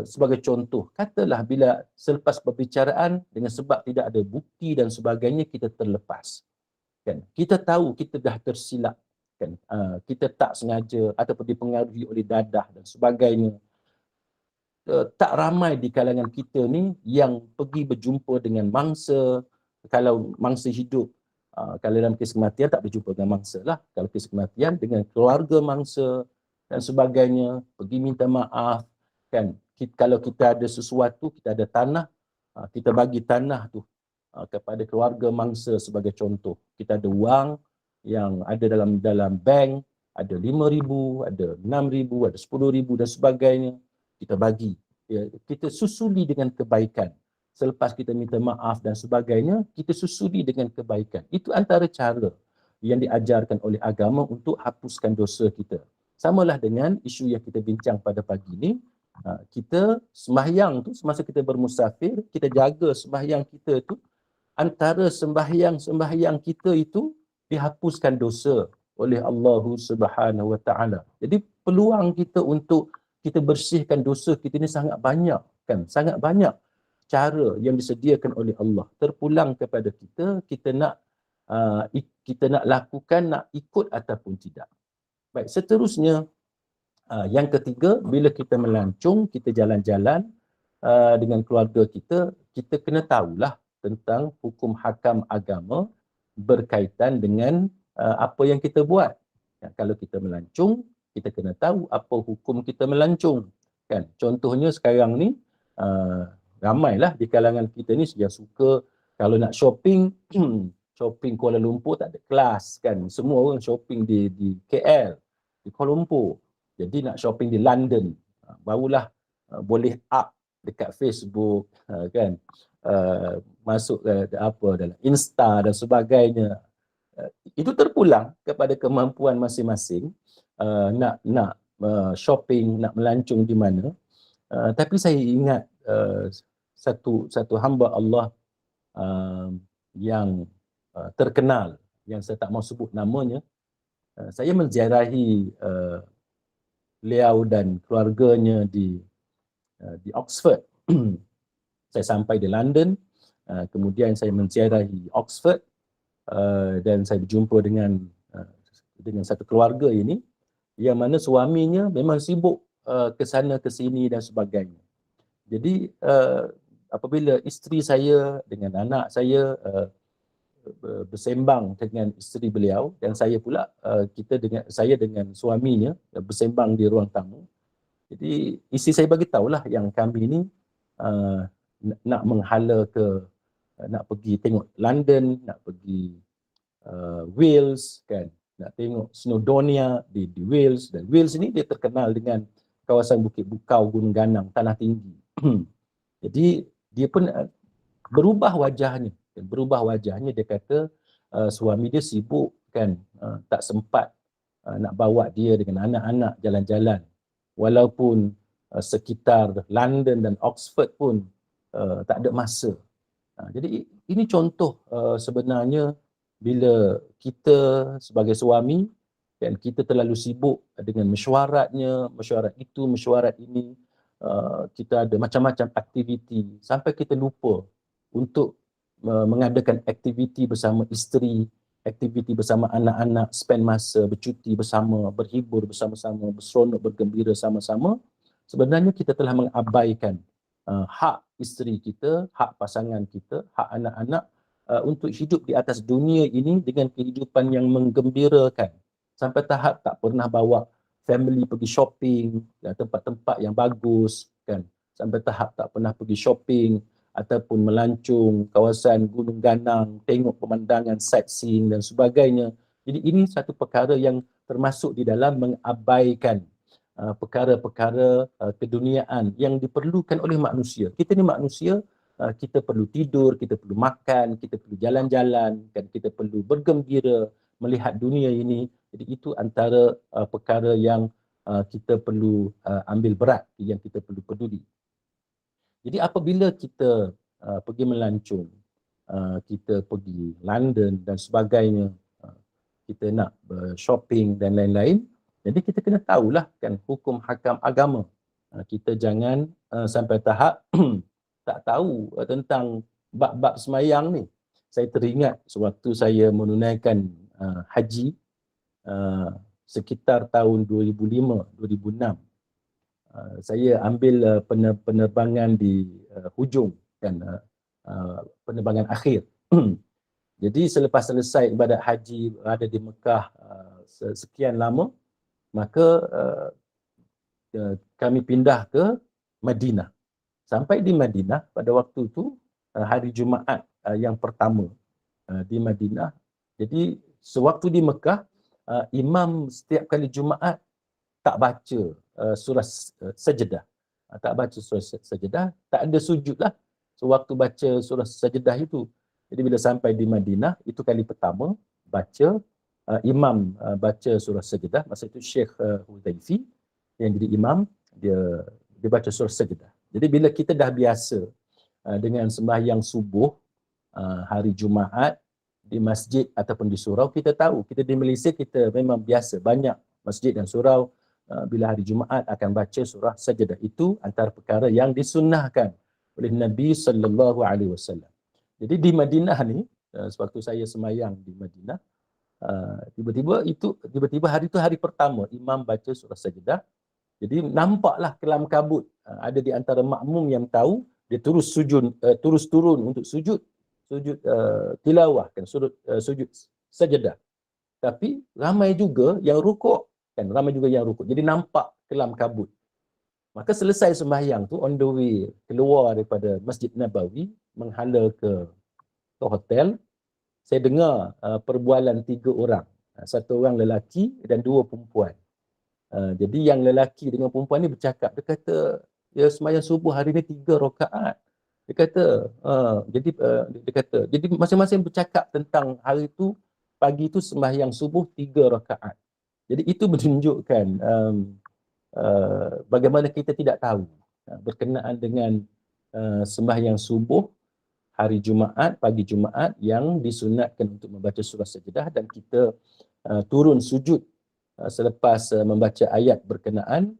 sebagai contoh, katalah bila selepas perbicaraan dengan sebab tidak ada bukti dan sebagainya, kita terlepas. Kan? Kita tahu kita dah tersilap. Kan? Kita tak sengaja ataupun dipengaruhi oleh dadah dan sebagainya. Tak ramai di kalangan kita ni yang pergi berjumpa dengan mangsa. Kalau mangsa hidup, kalau dalam kes kematian tak berjumpa dengan mangsa lah. Kalau kes kematian dengan keluarga mangsa dan sebagainya, pergi minta maaf. Kan? Kalau kita ada sesuatu, kita ada tanah, kita bagi tanah tu kepada keluarga mangsa sebagai contoh. Kita ada wang yang ada dalam bank, ada 5,000, ada 6,000, ada 10,000 dan sebagainya. Kita bagi. Ya, kita susuli dengan kebaikan. Selepas kita minta maaf dan sebagainya, kita susuli dengan kebaikan. Itu antara cara yang diajarkan oleh agama untuk hapuskan dosa kita. Samalah dengan isu yang kita bincang pada pagi ini. Kita sembahyang tu, semasa kita bermusafir, kita jaga sembahyang kita tu, antara sembahyang kita itu dihapuskan dosa oleh Allah Subhanahu Wa Taala. Jadi peluang kita untuk kita bersihkan dosa kita ni sangat banyak, kan? Sangat banyak cara yang disediakan oleh Allah. Terpulang kepada kita nak lakukan, nak ikut ataupun tidak. Baik, seterusnya yang ketiga, bila kita melancong, kita jalan-jalan dengan keluarga kita, kita kena tahulah tentang hukum hakam agama berkaitan dengan apa yang kita buat. Ya, kalau kita melancong, kita kena tahu apa hukum kita melancong. Kan? Contohnya sekarang ni, ramailah di kalangan kita ni yang suka kalau nak shopping, shopping Kuala Lumpur tak ada kelas. Kan? Semua orang shopping di KL, di Kuala Lumpur. Jadi nak shopping di London, barulah boleh up dekat Facebook, kan? Masuk dalam Insta dan sebagainya. Itu terpulang kepada kemampuan masing-masing nak shopping, nak melancong di mana. Tapi saya ingat satu hamba Allah yang terkenal, yang saya tak mau sebut namanya. Saya menziarahi beliau dan keluarganya di Oxford. Saya sampai di London, kemudian saya menziarahi Oxford dan saya berjumpa dengan satu keluarga ini yang mana suaminya memang sibuk ke sana ke sini dan sebagainya. Jadi apabila isteri saya dengan anak saya bersembang dengan isteri beliau dan saya pula saya dengan suaminya bersembang di ruang tamu. Jadi isteri saya bagi tahulah yang kami ni nak menghala nak pergi tengok London, nak pergi Wales kan, nak tengok Snowdonia di Wales, dan Wales ni dia terkenal dengan kawasan Bukit Bukau, Gunung Ganang, tanah tinggi. Jadi dia pun berubah wajahnya. Dia kata suami dia sibuk kan, tak sempat nak bawa dia dengan anak-anak jalan-jalan. Walaupun sekitar London dan Oxford pun tak ada masa. Jadi ini contoh sebenarnya bila kita sebagai suami kan, kita terlalu sibuk dengan mesyuarat itu, mesyuarat ini, kita ada macam-macam aktiviti sampai kita lupa untuk mengadakan aktiviti bersama isteri, aktiviti bersama anak-anak, spend masa bercuti bersama, berhibur bersama-sama, berseronok, bergembira sama-sama. Sebenarnya kita telah mengabaikan hak isteri kita, hak pasangan kita, hak anak-anak untuk hidup di atas dunia ini dengan kehidupan yang menggembirakan. Sampai tahap tak pernah bawa family pergi shopping, tempat-tempat yang bagus kan. Sampai tahap tak pernah pergi shopping ataupun melancung kawasan Gunung Ganang, tengok pemandangan, sightseeing dan sebagainya. Jadi ini satu perkara yang termasuk di dalam mengabaikan perkara-perkara keduniaan yang diperlukan oleh manusia. Kita ni manusia, kita perlu tidur, kita perlu makan, kita perlu jalan-jalan, kan, kita perlu bergembira melihat dunia ini. Jadi itu antara perkara yang kita perlu ambil berat, yang kita perlu peduli. Jadi apabila kita pergi melancung, kita pergi London dan sebagainya, kita nak shopping dan lain-lain, jadi kita kena tahulah kan hukum hakam agama. Kita jangan sampai tahap tak tahu tentang bab-bab semayang ni. Saya teringat sewaktu saya menunaikan haji sekitar tahun 2005-2006. Saya ambil penerbangan di hujung kan, penerbangan akhir. Jadi selepas selesai ibadat haji, ada di Mekah sekian lama, maka kami pindah ke Madinah. Sampai di Madinah pada waktu itu hari Jumaat yang pertama di Madinah. Jadi sewaktu di Mekah, imam setiap kali Jumaat tak baca surah sajadah. Tak baca surah sajadah, tak ada sujud lah sewaktu baca surah sajadah itu. Jadi bila sampai di Madinah, itu kali pertama baca, imam baca surah sajadah. Masa itu Syekh Hudhaifi yang jadi imam, dia baca surah sajadah. Jadi bila kita dah biasa dengan sembahyang subuh hari Jumaat di masjid ataupun di surau, kita tahu, kita di Malaysia kita memang biasa, banyak masjid dan surau bila hari Jumaat akan baca surah sajadah. Itu antara perkara yang disunnahkan oleh Nabi SAW. Jadi di Madinah ni, sewaktu saya semayang di Madinah, tiba-tiba hari itu hari pertama imam baca surah sajadah. Jadi nampaklah kelam kabut ada di antara makmum yang tahu, dia terus turun untuk sujud tilawah kan, sujud sajadah. Tapi ramai juga yang rukuk kan, Jadi nampak kelam kabut. Maka selesai sembahyang tu, on the way keluar daripada Masjid Nabawi menghala ke hotel, saya dengar perbualan 3 orang. 1 orang lelaki dan 2 perempuan. Jadi yang lelaki dengan perempuan ni bercakap, dia kata, ya sembahyang subuh hari ni 3 rakaat. Dia kata, jadi masing-masing bercakap tentang hari tu, pagi tu sembahyang subuh 3 rakaat. Jadi itu menunjukkan bagaimana kita tidak tahu berkenaan dengan sembahyang subuh hari Jumaat, pagi Jumaat yang disunatkan untuk membaca surah sajadah, dan kita turun sujud selepas membaca ayat berkenaan,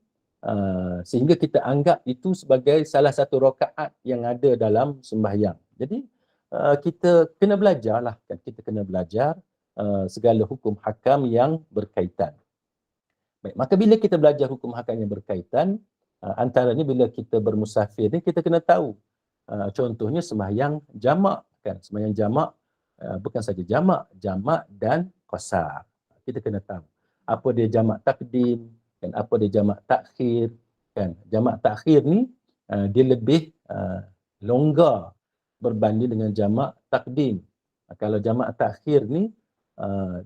sehingga kita anggap itu sebagai salah satu rakaat yang ada dalam sembahyang. Jadi kita kena belajarlah kan, kita kena belajar segala hukum hakam yang berkaitan. Baik, maka bila kita belajar hukum hakam yang berkaitan, antaranya bila kita bermusafir ni, kita kena tahu contohnya sembahyang jamak kan, sembahyang jamak bukan saja jamak dan qasar. Kita kena tahu apa dia jamak takdim dan apa dia jamak takhir kan. Jamak takhir ni dia lebih longgar berbanding dengan jamak takdim. Kalau jamak takhir ni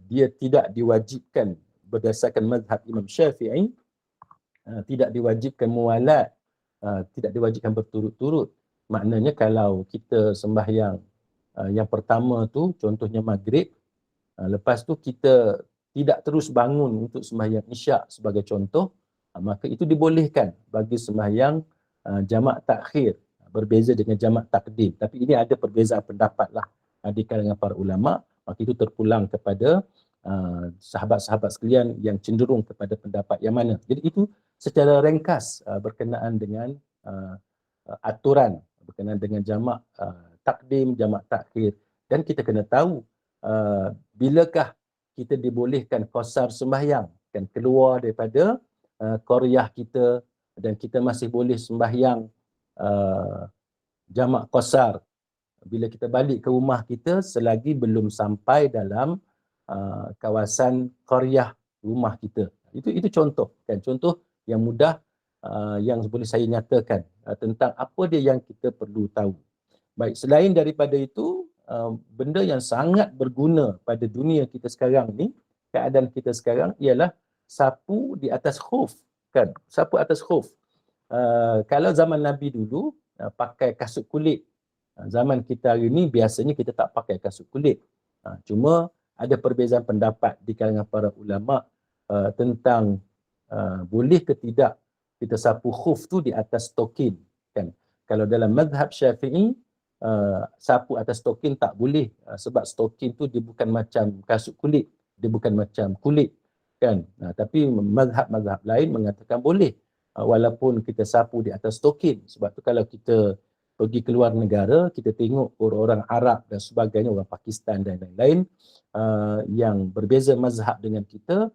dia tidak diwajibkan berdasarkan mazhab Imam Syafi'i, tidak diwajibkan muwalat, tidak diwajibkan berturut-turut. Maknanya kalau kita sembahyang yang pertama tu contohnya maghrib, lepas tu kita tidak terus bangun untuk sembahyang isyak sebagai contoh, maka itu dibolehkan bagi sembahyang jamak takhir, berbeza dengan jamak takdim. Tapi ini ada perbezaan pendapat lah di kalangan para ulama, maka itu terpulang kepada sahabat-sahabat sekalian yang cenderung kepada pendapat yang mana. Jadi itu secara ringkas berkenaan dengan aturan berkenaan dengan jamak takdim, jamak takhir. Dan kita kena tahu bilakah kita dibolehkan qasar sembahyang, kan, keluar daripada qaryah kita dan kita masih boleh sembahyang jamak qasar bila kita balik ke rumah kita selagi belum sampai dalam kawasan qaryah rumah kita. Itu contoh, kan, contoh yang mudah yang boleh saya nyatakan tentang apa dia yang kita perlu tahu. Baik, selain daripada itu, benda yang sangat berguna pada dunia kita sekarang ni, keadaan kita sekarang ialah sapu di atas khuf, kan? Sapu atas khuf. Kalau zaman Nabi dulu pakai kasut kulit. Zaman kita hari ni biasanya kita tak pakai kasut kulit. Cuma ada perbezaan pendapat di kalangan para ulama tentang boleh ke tidak kita sapu khuf tu di atas stokin, kan? Kalau dalam mazhab Syafi'i, sapu atas stokin tak boleh, sebab stokin tu dia bukan macam kasut kulit, dia bukan macam kulit, kan. Tapi mazhab-mazhab lain mengatakan boleh, walaupun kita sapu di atas stokin. Sebab tu kalau kita pergi ke luar negara, kita tengok orang-orang Arab dan sebagainya, orang Pakistan dan lain-lain yang berbeza mazhab dengan kita,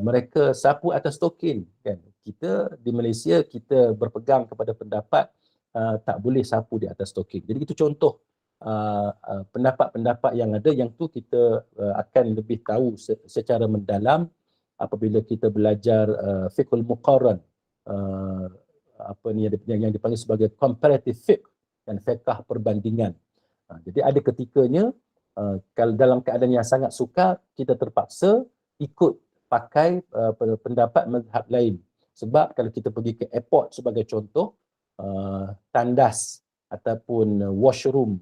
mereka sapu atas stokin, kan. Kita di Malaysia kita berpegang kepada pendapat tak boleh sapu di atas stokin. Jadi itu contoh pendapat-pendapat yang ada, yang tu kita akan lebih tahu secara mendalam apabila kita belajar fiqhul muqarran, apa ni yang dipanggil sebagai comparative fiqh dan fiqh perbandingan. Jadi ada ketikanya kalau dalam keadaan yang sangat sukar, kita terpaksa ikut pakai pendapat mazhab lain. Sebab kalau kita pergi ke airport sebagai contoh, tandas ataupun washroom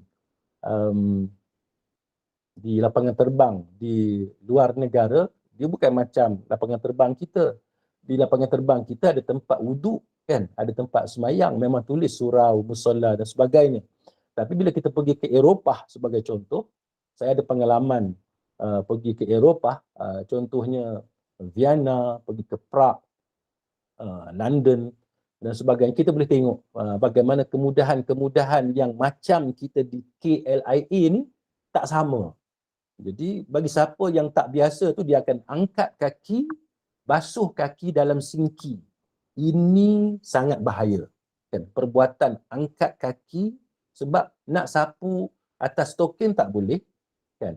di lapangan terbang di luar negara, dia bukan macam lapangan terbang kita. Di lapangan terbang kita ada tempat wuduk, kan, ada tempat semayang, memang tulis surau, musola dan sebagainya. Tapi bila kita pergi ke Eropah sebagai contoh, saya ada pengalaman pergi ke Eropah, contohnya Vienna, pergi ke Prague, London dan sebagainya. Kita boleh tengok bagaimana kemudahan-kemudahan yang macam kita di KLIA ni tak sama. Jadi bagi siapa yang tak biasa tu, dia akan angkat kaki, basuh kaki dalam sinki. Ini sangat bahaya, kan? Perbuatan angkat kaki, sebab nak sapu atas token tak boleh, kan?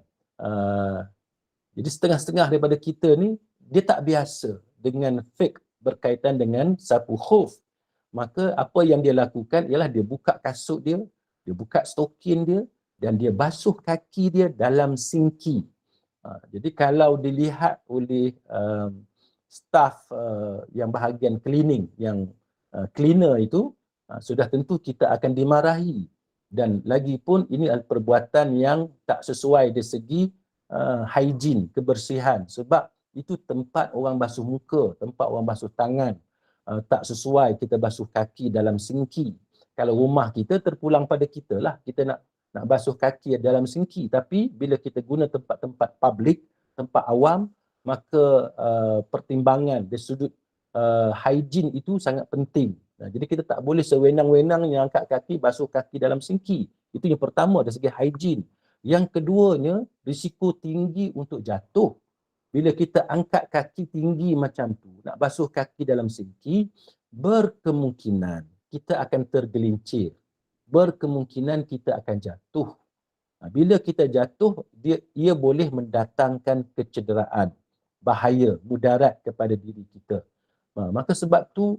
Jadi setengah-setengah daripada kita ni, dia tak biasa dengan fake berkaitan dengan sapu khuf. Maka apa yang dia lakukan ialah dia buka kasut dia, dia buka stokin dia, dan dia basuh kaki dia dalam sinki. Jadi kalau dilihat oleh staf yang bahagian cleaning, yang cleaner itu, sudah tentu kita akan dimarahi. Dan lagi pun ini adalah perbuatan yang tak sesuai dari segi hygiene, kebersihan. Sebab itu tempat orang basuh muka, tempat orang basuh tangan. Tak sesuai kita basuh kaki dalam sinki. Kalau rumah kita terpulang pada kita lah, kita nak basuh kaki dalam sinki. Tapi bila kita guna tempat-tempat publik, tempat awam, maka pertimbangan dari sudut hygiene itu sangat penting. Jadi kita tak boleh sewenang-wenangnya angkat kaki, basuh kaki dalam sinki. Itu yang pertama dari segi hygiene. Yang keduanya, risiko tinggi untuk jatuh. Bila kita angkat kaki tinggi macam tu, nak basuh kaki dalam sinki, berkemungkinan kita akan tergelincir. Berkemungkinan kita akan jatuh. Bila kita jatuh, ia boleh mendatangkan kecederaan, bahaya, mudarat kepada diri kita. Maka sebab tu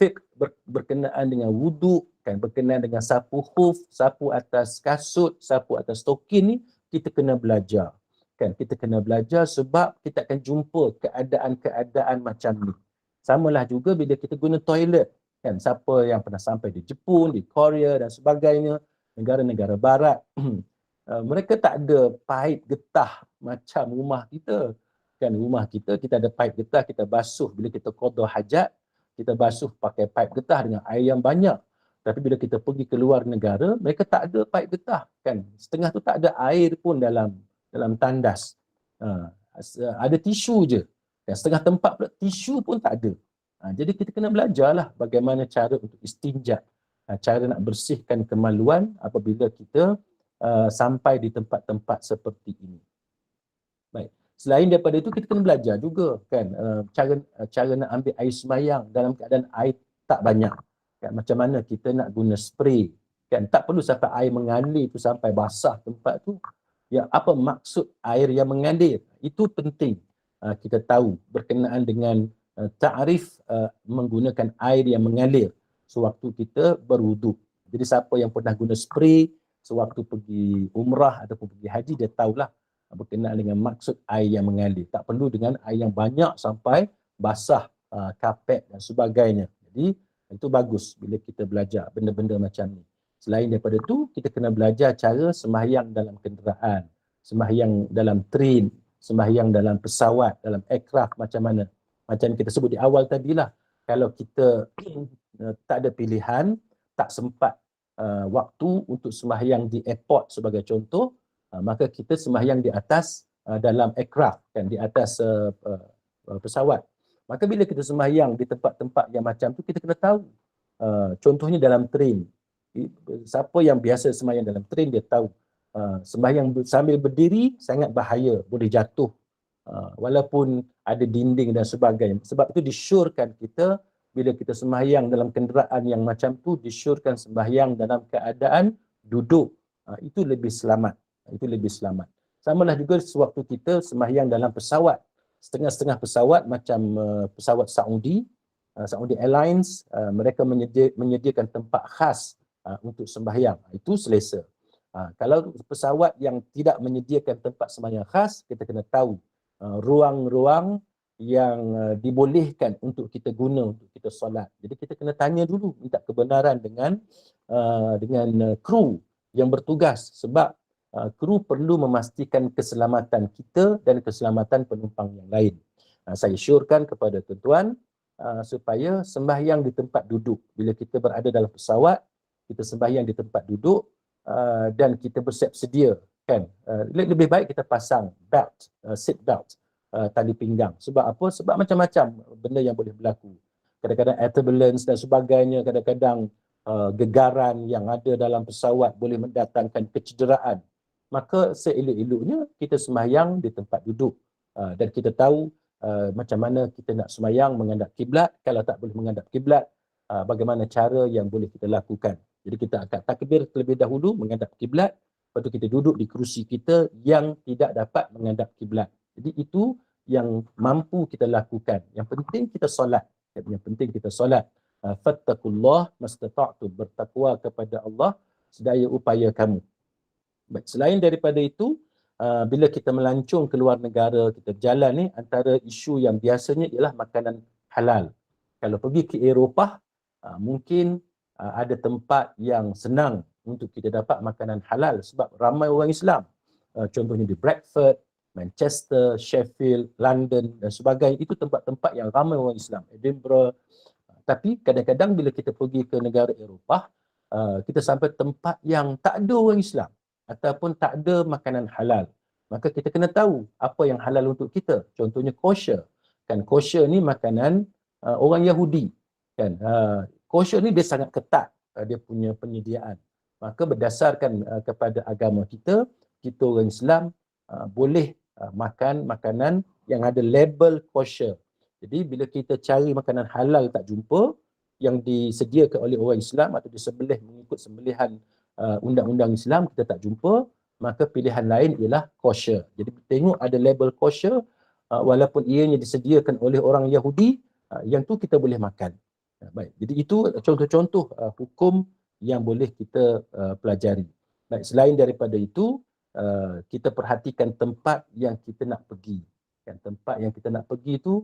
fiqh berkenaan dengan wuduk, kan, berkenaan dengan sapu khuf, sapu atas kasut, sapu atas stokin ni, kita kena belajar. Kan, kita kena belajar sebab kita akan jumpa keadaan-keadaan macam ni. Samalah juga bila kita guna toilet. Kan, siapa yang pernah sampai di Jepun, di Korea dan sebagainya, negara-negara barat, mereka tak ada paip getah macam rumah kita. Kan, rumah kita ada paip getah, kita basuh bila kita qada hajat, kita basuh pakai paip getah dengan air yang banyak. Tapi bila kita pergi ke luar negara, mereka tak ada paip getah. Kan, setengah tu tak ada air pun dalam tandas. Ada tisu je. Dan setengah tempat pula tisu pun tak ada. Jadi kita kena belajarlah bagaimana cara untuk istinja. Cara nak bersihkan kemaluan apabila kita sampai di tempat-tempat seperti ini. Baik. Selain daripada itu, kita kena belajar juga kan cara nak ambil air sembahyang dalam keadaan air tak banyak. Kan, macam mana kita nak guna spray. Kan, tak perlu sampai air mengalir tu sampai basah tempat tu. Ya, apa maksud air yang mengalir? Itu penting kita tahu berkenaan dengan ta'rif menggunakan air yang mengalir sewaktu kita berwuduk. Jadi siapa yang pernah guna spray sewaktu pergi umrah ataupun pergi haji, dia tahulah berkenaan dengan maksud air yang mengalir. Tak perlu dengan air yang banyak sampai basah kapet dan sebagainya. Jadi itu bagus bila kita belajar benda-benda macam ni. Selain daripada itu, kita kena belajar cara sembahyang dalam kenderaan, sembahyang dalam train, sembahyang dalam pesawat, dalam aircraft macam mana. Macam kita sebut di awal tadilah, kalau kita tak ada pilihan, tak sempat waktu untuk sembahyang di airport sebagai contoh, maka kita sembahyang di atas dalam aircraft, kan, di atas pesawat. Maka bila kita sembahyang di tempat-tempat yang macam tu, kita kena tahu. Contohnya dalam train. Siapa yang biasa sembahyang dalam train, dia tahu sembahyang sambil berdiri sangat bahaya, boleh jatuh. Walaupun ada dinding dan sebagainya. Sebab itu disyorkan kita bila kita sembahyang dalam kenderaan yang macam tu, disyorkan sembahyang dalam keadaan duduk. Itu lebih selamat. Itu lebih selamat. Samalah juga sewaktu kita sembahyang dalam pesawat. Setengah-setengah pesawat macam pesawat Saudi Airlines, mereka menyediakan tempat khas untuk sembahyang. Itu selesa. Kalau pesawat yang tidak menyediakan tempat sembahyang khas, kita kena tahu ruang-ruang yang dibolehkan untuk kita guna untuk kita solat. Jadi kita kena tanya dulu, minta kebenaran dengan kru yang bertugas, sebab kru perlu memastikan keselamatan kita dan keselamatan penumpang yang lain. Saya syorkan kepada tuan-tuan supaya sembahyang di tempat duduk. Bila kita berada dalam pesawat, kita sembahyang di tempat duduk dan kita bersiap sedia. Kan? Lebih baik kita pasang belt, seat belt, tali pinggang. Sebab apa? Sebab macam-macam benda yang boleh berlaku. Kadang-kadang air turbulence dan sebagainya, kadang-kadang gegaran yang ada dalam pesawat boleh mendatangkan kecederaan. Maka seelok-eloknya kita sembahyang di tempat duduk. Dan kita tahu macam mana kita nak sembahyang menghadap kiblat. Kalau tak boleh menghadap kiblat, bagaimana cara yang boleh kita lakukan. Jadi kita akan takbir terlebih dahulu menghadap kiblat, lepas tu kita duduk di kerusi kita yang tidak dapat menghadap kiblat. Jadi itu yang mampu kita lakukan. Yang penting kita solat. Yang penting kita solat. Fattakullah mastata'tum, bertakwa kepada Allah sedaya upaya kamu. Baik, selain daripada itu, bila kita melancong ke luar negara, kita berjalan ni, antara isu yang biasanya ialah makanan halal. Kalau pergi ke Eropah, mungkin ada tempat yang senang untuk kita dapat makanan halal sebab ramai orang Islam. Contohnya di Bradford, Manchester, Sheffield, London dan sebagainya. Itu tempat-tempat yang ramai orang Islam. Edinburgh. Tapi kadang-kadang bila kita pergi ke negara Eropah, kita sampai tempat yang tak ada orang Islam ataupun tak ada makanan halal. Maka kita kena tahu apa yang halal untuk kita. Contohnya kosher. Kan, kosher ni makanan orang Yahudi. Kan, kosher ni dia sangat ketat dia punya penyediaan. Maka berdasarkan kepada agama kita, kita orang Islam boleh makan makanan yang ada label kosher. Jadi bila kita cari makanan halal tak jumpa, yang disediakan oleh orang Islam atau disembelih mengikut sembelihan undang-undang Islam kita tak jumpa, maka pilihan lain ialah kosher. Jadi tengok ada label kosher, walaupun ianya disediakan oleh orang Yahudi, yang tu kita boleh makan. Baik, jadi itu contoh-contoh hukum yang boleh kita pelajari. Baik, selain daripada itu, kita perhatikan tempat yang kita nak pergi. Kan, tempat yang kita nak pergi itu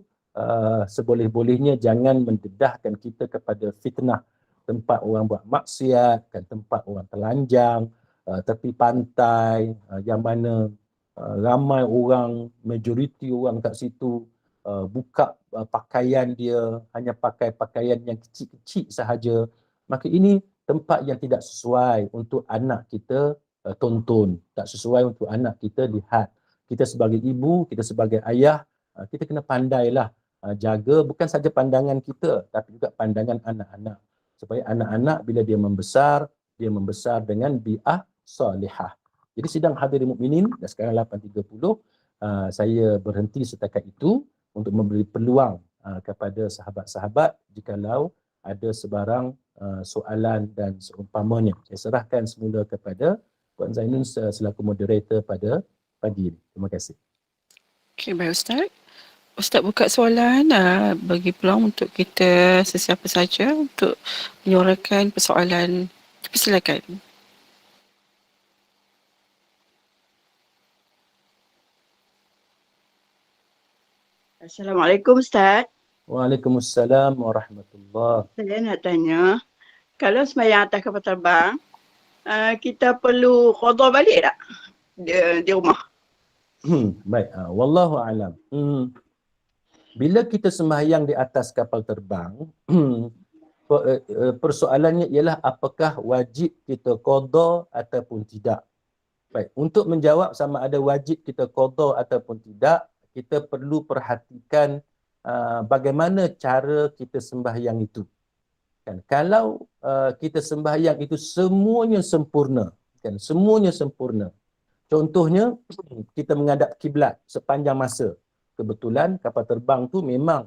seboleh-bolehnya jangan mendedahkan kita kepada fitnah. Tempat orang buat maksiat, kan, tempat orang telanjang, tepi pantai, yang mana ramai orang, majoriti orang kat situ buka pakaian dia, hanya pakai pakaian yang kecil-kecil sahaja. Maka ini tempat yang tidak sesuai untuk anak kita tonton, tak sesuai untuk anak kita lihat. Kita sebagai ibu, kita sebagai ayah, kita kena pandailah jaga bukan saja pandangan kita tapi juga pandangan anak-anak, supaya anak-anak bila dia membesar dengan bi'ah salihah. Jadi sidang hadirin mukminin, dan sekarang 8.30, saya berhenti setakat itu untuk memberi peluang kepada sahabat-sahabat jikalau ada sebarang soalan dan seumpamanya. Saya serahkan semula kepada Puan Zainun selaku moderator pada pagi ini. Terima kasih. Okey, baik Ustaz. Ustaz buka soalan, bagi peluang untuk kita sesiapa saja untuk menyuarakan persoalan. Silakan. Assalamualaikum Ustaz. Waalaikumsalam warahmatullahi. Saya nak tanya, kalau sembahyang atas kapal terbang, kita perlu qada balik tak di rumah? Baik, wallahu alam. Bila kita sembahyang di atas kapal terbang, persoalannya ialah apakah wajib kita qada ataupun tidak. Baik, untuk menjawab sama ada wajib kita qada ataupun tidak, kita perlu perhatikan bagaimana cara kita sembahyang itu. Kan, kalau kita sembahyang itu semuanya sempurna, kan, semuanya sempurna. Contohnya, kita menghadap kiblat sepanjang masa. Kebetulan kapal terbang tu memang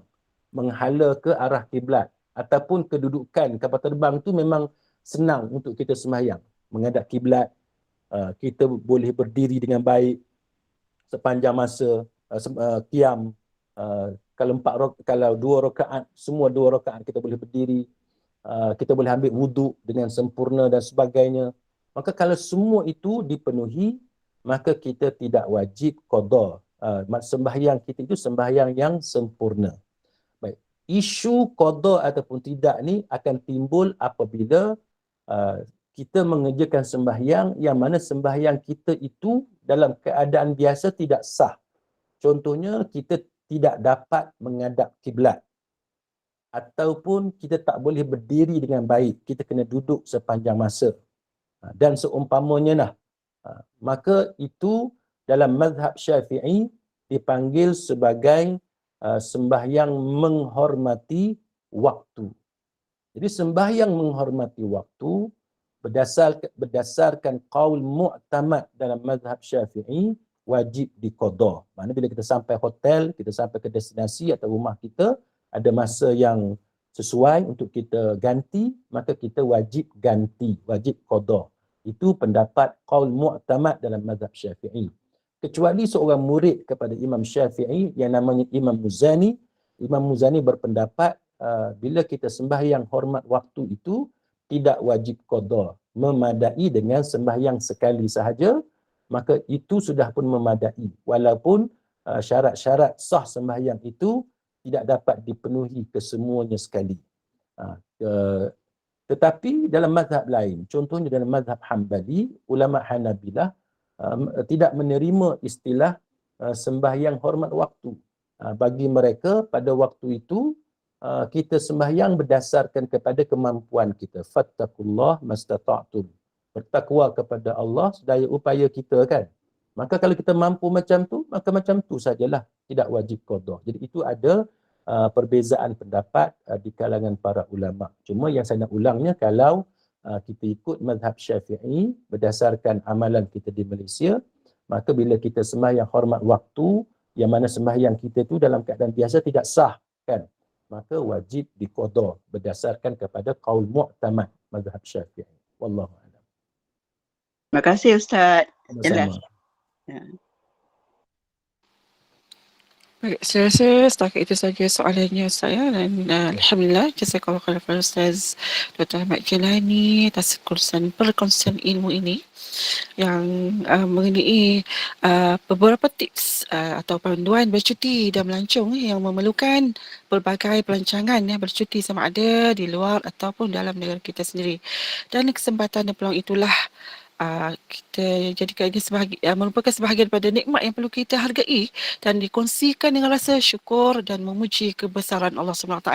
menghala ke arah kiblat, ataupun kedudukan kapal terbang tu memang senang untuk kita sembahyang. Menghadap kiblat, kita boleh berdiri dengan baik sepanjang masa qiyam. Kalau 2 rakaat, semua 2 rakaat kita boleh berdiri. Kita boleh ambil wuduk dengan sempurna dan sebagainya. Maka kalau semua itu dipenuhi, maka kita tidak wajib qada. Sembahyang kita itu sembahyang yang sempurna. Baik, isu qada ataupun tidak ni akan timbul apabila kita mengerjakan sembahyang yang mana sembahyang kita itu dalam keadaan biasa tidak sah. Contohnya, kita tidak dapat menghadap kiblat, ataupun kita tak boleh berdiri dengan baik, kita kena duduk sepanjang masa, dan seumpamanya lah. Maka itu dalam mazhab Syafi'i dipanggil sebagai sembahyang menghormati waktu. Jadi sembahyang menghormati waktu berdasarkan qaul mu'tamad dalam mazhab Syafi'i wajib diqada. Maksudnya bila kita sampai hotel, kita sampai ke destinasi atau rumah kita, ada masa yang sesuai untuk kita ganti, maka kita wajib ganti, wajib qada. Itu pendapat qaul mu'tamad dalam mazhab Syafi'i. Kecuali seorang murid kepada Imam Syafi'i yang namanya Imam Muzani. Imam Muzani berpendapat bila kita sembahyang hormat waktu itu tidak wajib qada, memadai dengan sembahyang sekali sahaja, maka itu sudah pun memadai, walaupun syarat-syarat sah sembahyang itu tidak dapat dipenuhi kesemuanya sekali. Tetapi dalam mazhab lain, contohnya dalam mazhab Hanbali, ulama Hanabilah tidak menerima istilah sembahyang hormat waktu. Bagi mereka pada waktu itu kita sembahyang berdasarkan kepada kemampuan kita. Fattaqullah mastata'tum. Bertakwa kepada Allah sedaya upaya kita, kan. Maka kalau kita mampu macam tu, maka macam tu sajalah, tidak wajib qada. Jadi itu ada perbezaan pendapat di kalangan para ulama. Cuma yang saya nak ulangnya, kalau kita ikut mazhab Syafi'i berdasarkan amalan kita di Malaysia, maka bila kita sembahyang hormat waktu, yang mana sembahyang kita tu dalam keadaan biasa tidak sah, kan, maka wajib diqada berdasarkan kepada qaul mu'tamad mazhab Syafi'i. Wallahu a'lam. Terima kasih Ustaz. Jelas. Sama-sama. Ya. Baik, saya rasa setakat itu saja soalannya saya dan Alhamdulillah jazakallahu khairan kepada Ustaz Dr. Ahmad Jelani atas perkongsian ilmu ini yang mengenai beberapa tips atau panduan bercuti dan melancong yang memerlukan pelbagai pelancangan bercuti sama ada di luar ataupun dalam negara kita sendiri. Dan kesempatan dan peluang itulah kita jadikan ini merupakan sebahagian daripada nikmat yang perlu kita hargai dan dikongsikan dengan rasa syukur dan memuji kebesaran Allah SWT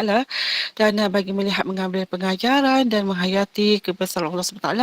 dan bagi melihat mengambil pengajaran dan menghayati kebesaran Allah SWT